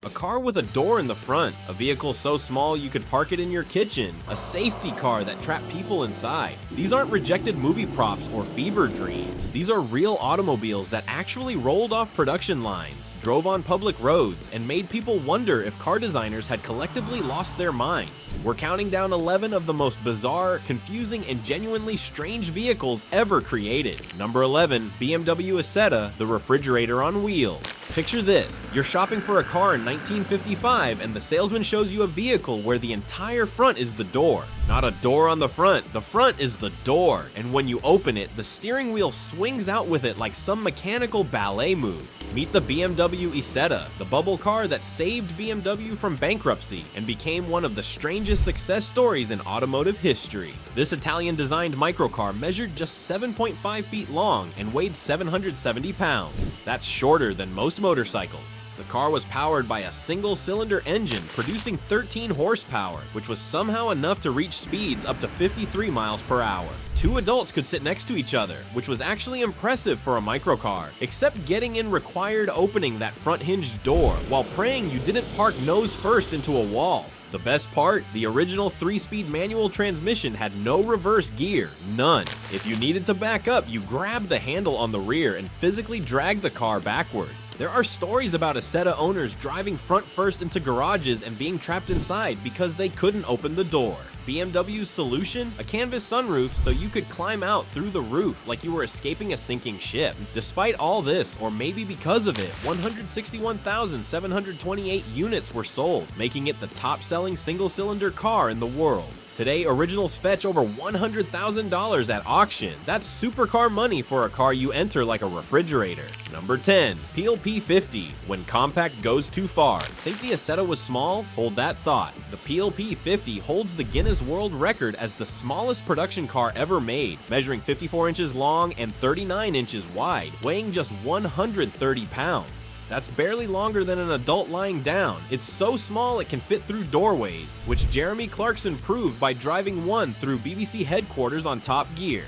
A car with a door in the front, a vehicle so small you could park it in your kitchen, a safety car that trapped people inside. These aren't rejected movie props or fever dreams. These are real automobiles that actually rolled off production lines, drove on public roads, and made people wonder if car designers had collectively lost their minds. We're counting down 11 of the most bizarre, confusing, and genuinely strange vehicles ever created. Number 11, BMW Isetta, the refrigerator on wheels. Picture this, you're shopping for a car in 1955 and the salesman shows you a vehicle where the entire front is the door. Not a door on the front is the door. And when you open it, the steering wheel swings out with it like some mechanical ballet move. Meet the BMW Isetta, the bubble car that saved BMW from bankruptcy and became one of the strangest success stories in automotive history. This Italian-designed microcar measured just 7.5 feet long and weighed 770 pounds. That's shorter than most motorcycles. The car was powered by a single-cylinder engine producing 13 horsepower, which was somehow enough to reach speeds up to 53 miles per hour. Two adults could sit next to each other, which was actually impressive for a microcar, except getting in required opening that front hinged door while praying you didn't park nose first into a wall. The best part, the original 3-speed manual transmission had no reverse gear, none. If you needed to back up, you grabbed the handle on the rear and physically dragged the car backward. There are stories about Isetta owners driving front first into garages and being trapped inside because they couldn't open the door. BMW's solution? A canvas sunroof so you could climb out through the roof like you were escaping a sinking ship. Despite all this, or maybe because of it, 161,728 units were sold, making it the top-selling single-cylinder car in the world. Today, originals fetch over $100,000 at auction. That's supercar money for a car you enter like a refrigerator. Number 10, Peel P50, when compact goes too far. Think the Isetta was small? Hold that thought. The Peel P50 holds the Guinness World Record as the smallest production car ever made, measuring 54 inches long and 39 inches wide, weighing just 130 pounds. That's barely longer than an adult lying down. It's so small it can fit through doorways, which Jeremy Clarkson proved by driving one through BBC headquarters on Top Gear.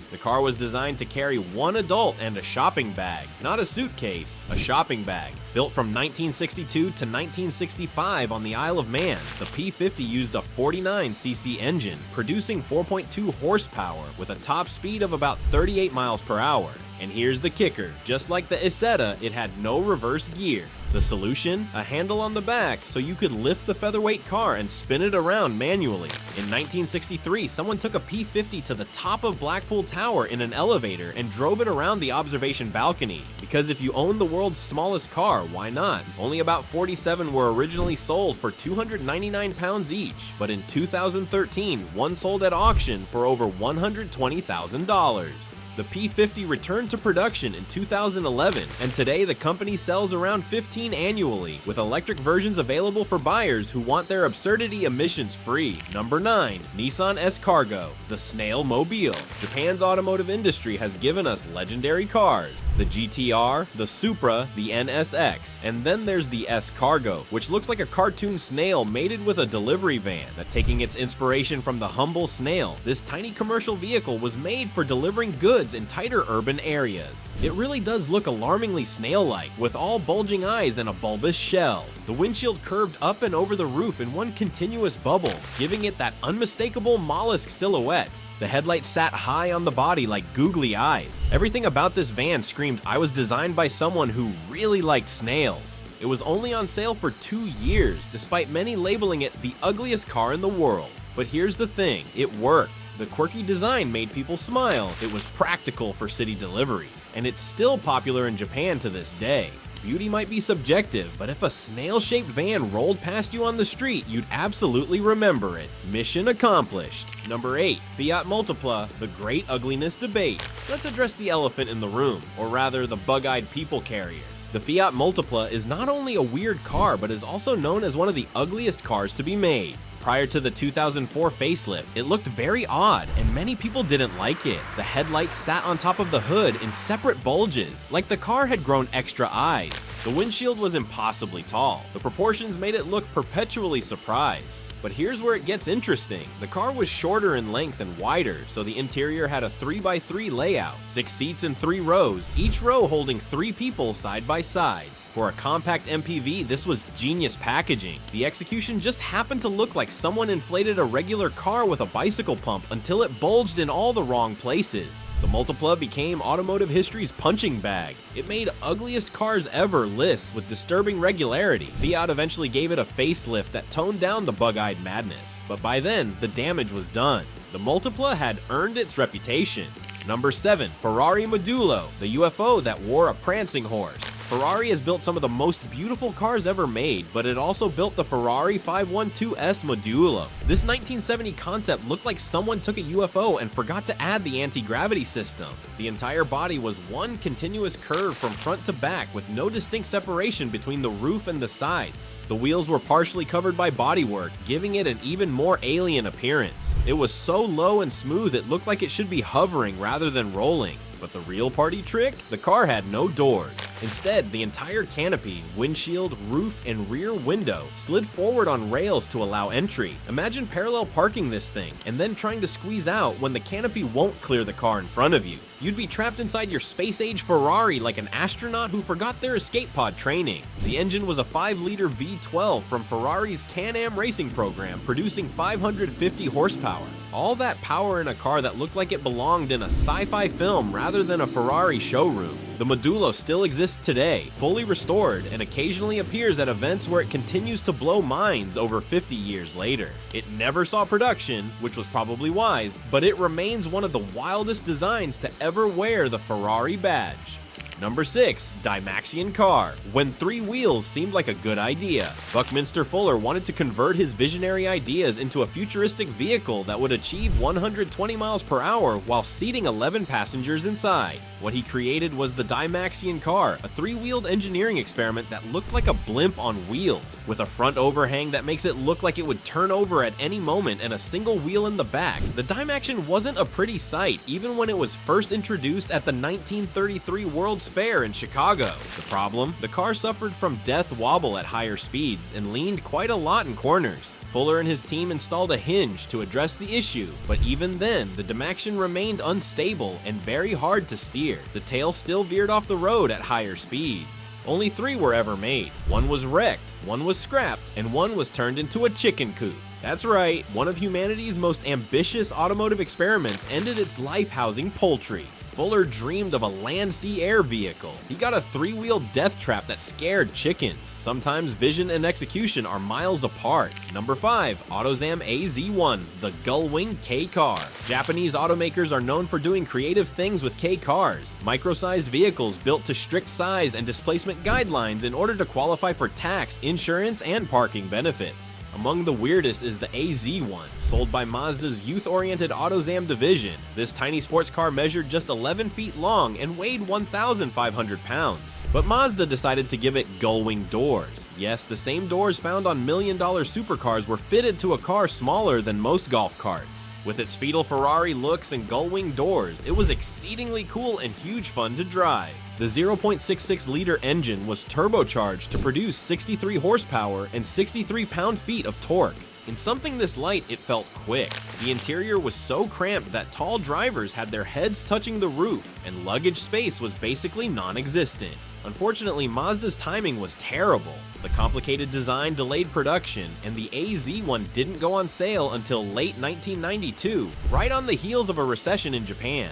The car was designed to carry one adult and a shopping bag, not a suitcase, a shopping bag. Built from 1962 to 1965 on the Isle of Man, the P50 used a 49cc engine, producing 4.2 horsepower with a top speed of about 38 miles per hour. And here's the kicker, just like the Isetta, it had no reverse gear. The solution? A handle on the back so you could lift the featherweight car and spin it around manually. In 1963, someone took a P50 to the top of Blackpool Tower in an elevator and drove it around the observation balcony. Because if you own the world's smallest car, why not? Only about 47 were originally sold for 299 pounds each, but in 2013, one sold at auction for over $120,000. The P50 returned to production in 2011, and today the company sells around 15 annually, with electric versions available for buyers who want their absurdity emissions free. Number 9, Nissan S-Cargo, the snail-mobile. Japan's automotive industry has given us legendary cars, the GTR, the Supra, the NSX, and then there's the S-Cargo, which looks like a cartoon snail mated with a delivery van. Taking its inspiration from the humble snail, this tiny commercial vehicle was made for delivering goods in tighter urban areas. It really does look alarmingly snail-like, with all bulging eyes and a bulbous shell. The windshield curved up and over the roof in one continuous bubble, giving it that unmistakable mollusk silhouette. The headlights sat high on the body like googly eyes. Everything about this van screamed I was designed by someone who really liked snails. It was only on sale for 2 years, despite many labeling it the ugliest car in the world. But here's the thing, it worked. The quirky design made people smile, it was practical for city deliveries, and it's still popular in Japan to this day. Beauty might be subjective, but if a snail-shaped van rolled past you on the street, you'd absolutely remember it. Mission accomplished. Number 8, Fiat Multipla, the great ugliness debate. Let's address the elephant in the room, or rather the bug-eyed people carrier. The Fiat Multipla is not only a weird car, but is also known as one of the ugliest cars to be made. Prior to the 2004 facelift, it looked very odd, and many people didn't like it. The headlights sat on top of the hood in separate bulges, like the car had grown extra eyes. The windshield was impossibly tall. The proportions made it look perpetually surprised. But here's where it gets interesting. The car was shorter in length and wider, so the interior had a 3x3 layout, 6 seats in 3 rows, each row holding 3 people side by side. For a compact MPV, this was genius packaging. The execution just happened to look like someone inflated a regular car with a bicycle pump until it bulged in all the wrong places. The Multipla became automotive history's punching bag. It made ugliest cars ever lists with disturbing regularity. Fiat eventually gave it a facelift that toned down the bug-eyed madness, but by then, the damage was done. The Multipla had earned its reputation. Number 7. Ferrari Modulo, the UFO that wore a prancing horse. Ferrari has built some of the most beautiful cars ever made, but it also built the Ferrari 512S Modulo. This 1970 concept looked like someone took a UFO and forgot to add the anti-gravity system. The entire body was one continuous curve from front to back with no distinct separation between the roof and the sides. The wheels were partially covered by bodywork, giving it an even more alien appearance. It was so low and smooth it looked like it should be hovering rather than rolling. But the real party trick? The car had no doors. Instead, the entire canopy, windshield, roof, and rear window slid forward on rails to allow entry. Imagine parallel parking this thing, and then trying to squeeze out when the canopy won't clear the car in front of you. You'd be trapped inside your space-age Ferrari like an astronaut who forgot their escape pod training. The engine was a 5-liter V12 from Ferrari's Can-Am racing program, producing 550 horsepower. All that power in a car that looked like it belonged in a sci-fi film rather than a Ferrari showroom. The Modulo still exists today, fully restored, and occasionally appears at events where it continues to blow minds over 50 years later. It never saw production, which was probably wise, but it remains one of the wildest designs to ever wear the Ferrari badge. Number 6. Dymaxion car, when 3 wheels seemed like a good idea. Buckminster Fuller wanted to convert his visionary ideas into a futuristic vehicle that would achieve 120 miles per hour while seating 11 passengers inside. What he created was the Dymaxion car, a 3-wheeled engineering experiment that looked like a blimp on wheels, with a front overhang that makes it look like it would turn over at any moment and a single wheel in the back. The Dymaxion wasn't a pretty sight, even when it was first introduced at the 1933 World's Fair in Chicago. The problem? The car suffered from death wobble at higher speeds and leaned quite a lot in corners. Fuller and his team installed a hinge to address the issue, but even then, the Dymaxion remained unstable and very hard to steer. The tail still veered off the road at higher speeds. Only 3 were ever made. One was wrecked, one was scrapped, and one was turned into a chicken coop. That's right, one of humanity's most ambitious automotive experiments ended its life housing poultry. Fuller dreamed of a land-sea-air vehicle. He got a 3-wheel death trap that scared chickens. Sometimes vision and execution are miles apart. Number 5. AutoZam AZ1, the gull-wing K car. Japanese automakers are known for doing creative things with K cars, micro-sized vehicles built to strict size and displacement guidelines in order to qualify for tax, insurance, and parking benefits. Among the weirdest is the AZ1, sold by Mazda's youth-oriented AutoZam division. This tiny sports car measured just 11 feet long and weighed 1,500 pounds. But Mazda decided to give it gull-wing doors. Yes, the same doors found on million-dollar supercars were fitted to a car smaller than most golf carts. With its fetal Ferrari looks and gull-wing doors, it was exceedingly cool and huge fun to drive. The 0.66-liter engine was turbocharged to produce 63 horsepower and 63 pound-feet of torque. In something this light, it felt quick. The interior was so cramped that tall drivers had their heads touching the roof, and luggage space was basically non-existent. Unfortunately, Mazda's timing was terrible. The complicated design delayed production, and the AZ1 didn't go on sale until late 1992, right on the heels of a recession in Japan.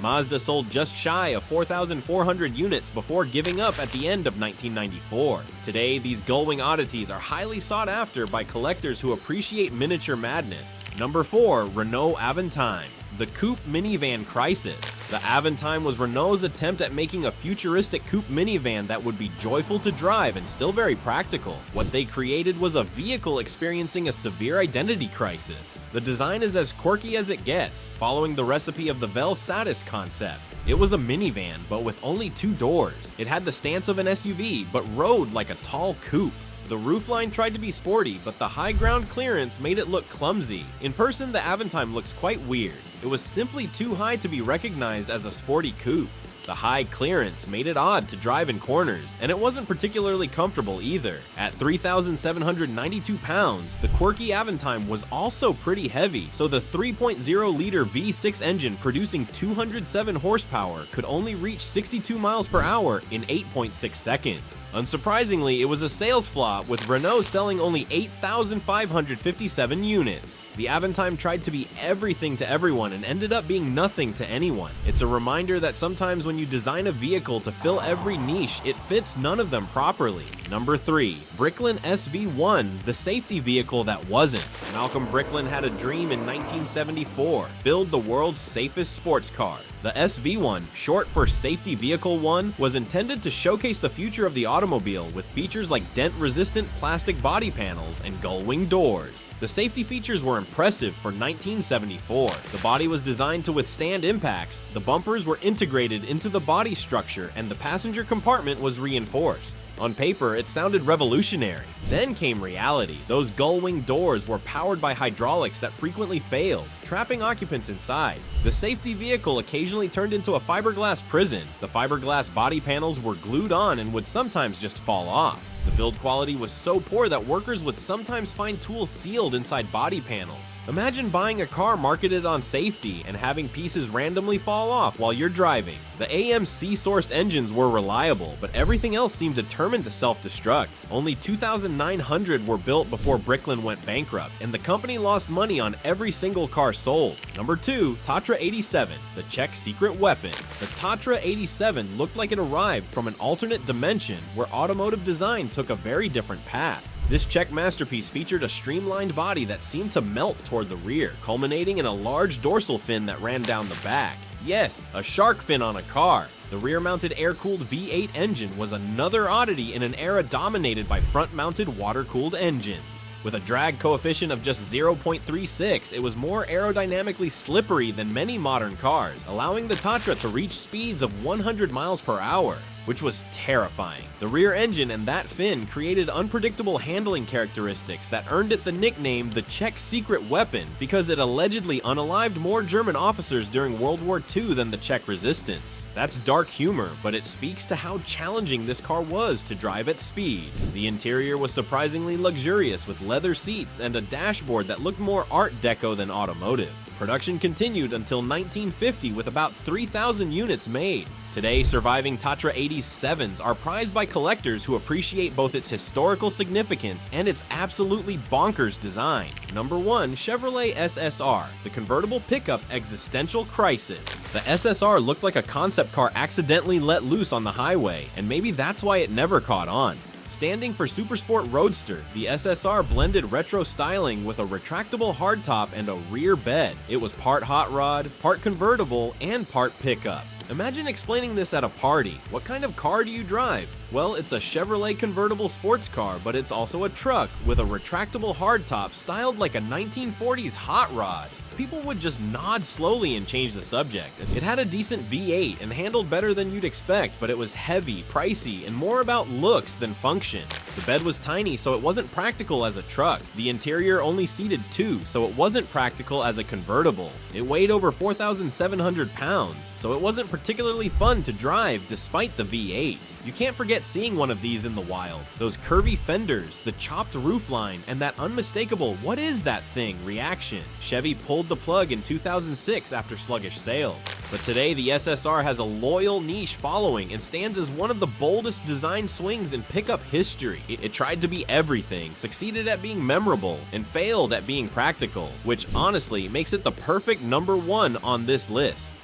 Mazda sold just shy of 4,400 units before giving up at the end of 1994. Today, these gull-wing oddities are highly sought after by collectors who appreciate miniature madness. Number 4. Renault Aventime, the coupe minivan crisis. The Aventime was Renault's attempt at making a futuristic coupe minivan that would be joyful to drive and still very practical. What they created was a vehicle experiencing a severe identity crisis. The design is as quirky as it gets, following the recipe of the Vel Satis concept. It was a minivan, but with only 2 doors. It had the stance of an SUV, but rode like a tall coupe. The roofline tried to be sporty, but the high ground clearance made it look clumsy. In person, the Aventime looks quite weird. It was simply too high to be recognized as a sporty coupe. The high clearance made it odd to drive in corners, and it wasn't particularly comfortable either. At 3,792 pounds, the quirky Aventime was also pretty heavy, so the 3.0-liter V6 engine producing 207 horsepower could only reach 62 miles per hour in 8.6 seconds. Unsurprisingly, it was a sales flaw, with Renault selling only 8,557 units. The Aventime tried to be everything to everyone and ended up being nothing to anyone. It's a reminder that sometimes when you design a vehicle to fill every niche, it fits none of them properly. Number 3. Bricklin SV1, the safety vehicle that wasn't. Malcolm Bricklin had a dream in 1974, build the world's safest sports car. The SV1, short for Safety Vehicle 1, was intended to showcase the future of the automobile with features like dent-resistant plastic body panels and gull-wing doors. The safety features were impressive for 1974. The body was designed to withstand impacts, the bumpers were integrated into the body structure, and the passenger compartment was reinforced. On paper, it sounded revolutionary. Then came reality. Those gull-wing doors were powered by hydraulics that frequently failed, trapping occupants inside. The safety vehicle occasionally turned into a fiberglass prison. The fiberglass body panels were glued on and would sometimes just fall off. The build quality was so poor that workers would sometimes find tools sealed inside body panels. Imagine buying a car marketed on safety and having pieces randomly fall off while you're driving. The AMC-sourced engines were reliable, but everything else seemed determined to self-destruct. Only 2,900 were built before Bricklin went bankrupt, and the company lost money on every single car sold. Number 2. Tatra 87, the Czech secret weapon. The Tatra 87 looked like it arrived from an alternate dimension where automotive design took a very different path. This Czech masterpiece featured a streamlined body that seemed to melt toward the rear, culminating in a large dorsal fin that ran down the back. Yes, a shark fin on a car. The rear-mounted air-cooled V8 engine was another oddity in an era dominated by front-mounted water-cooled engines. With a drag coefficient of just 0.36, it was more aerodynamically slippery than many modern cars, allowing the Tatra to reach speeds of 100 miles per hour, which was terrifying. The rear engine and that fin created unpredictable handling characteristics that earned it the nickname the Czech secret weapon because it allegedly unalived more German officers during World War II than the Czech resistance. That's dark humor, but it speaks to how challenging this car was to drive at speed. The interior was surprisingly luxurious with leather seats and a dashboard that looked more Art Deco than automotive. Production continued until 1950 with about 3,000 units made. Today, surviving Tatra 87s are prized by collectors who appreciate both its historical significance and its absolutely bonkers design. Number 1. Chevrolet SSR, the convertible pickup existential crisis. The SSR looked like a concept car accidentally let loose on the highway, and maybe that's why it never caught on. Standing for Supersport Roadster, the SSR blended retro styling with a retractable hardtop and a rear bed. It was part hot rod, part convertible, and part pickup. Imagine explaining this at a party. What kind of car do you drive? Well, it's a Chevrolet convertible sports car, but it's also a truck with a retractable hardtop styled like a 1940s hot rod. People would just nod slowly and change the subject. It had a decent V8 and handled better than you'd expect, but it was heavy, pricey, and more about looks than function. The bed was tiny, so it wasn't practical as a truck. The interior only seated 2, so it wasn't practical as a convertible. It weighed over 4,700 pounds, so it wasn't particularly fun to drive despite the V8. You can't forget seeing one of these in the wild. Those curvy fenders, the chopped roofline, and that unmistakable "what is that thing" reaction. Chevy pulled the plug in 2006 after sluggish sales. But today, the SSR has a loyal niche following and stands as one of the boldest design swings in pickup history. It tried to be everything, succeeded at being memorable, and failed at being practical, which honestly makes it the perfect number 1 on this list.